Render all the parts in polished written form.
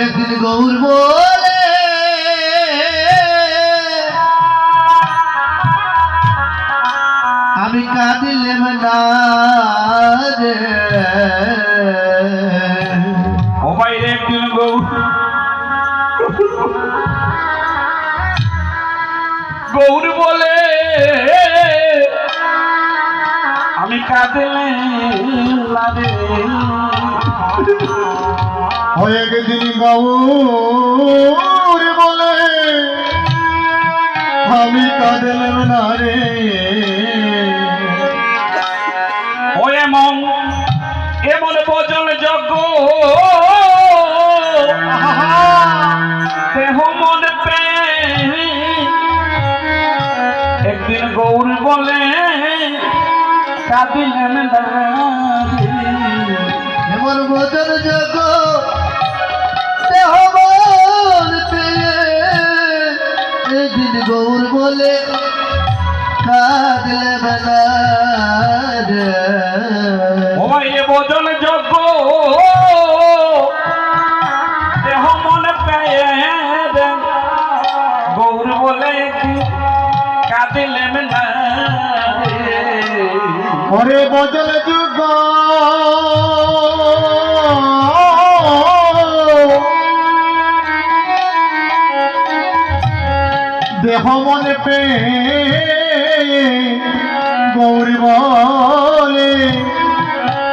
একদিন গৌর বলে আমি কাঁদিলেম না রে ও ভাই একদিন গৌর বলে আমি কাঁদিলেম না রে একদিন গৌর বলে আমি কাঁদিলেম না রে ও এমন বচন যজ্ঞ দেহ মন পে একদিন গৌর বলে কাঁদিলেন না এমন বচন যজ্ঞ দেহ মন পে একদিন গৌর বলে কাঁদিলেম না রে ও ভাই এ বচন যজ্ঞ দেহ মন পেয়ে গৌর বলে কাঁদিলেন না ওরে বচন যুগ দেহ মনে পে গৌরী বলে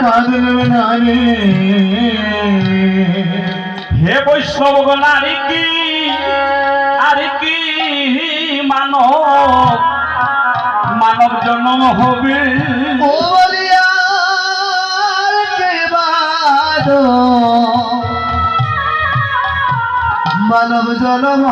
কাঁদলেম না রে হে বৈষ্ণব নারী কি আর কি মানব জন্ম হবে ও বলিয়ার কে বাদ মানব জনম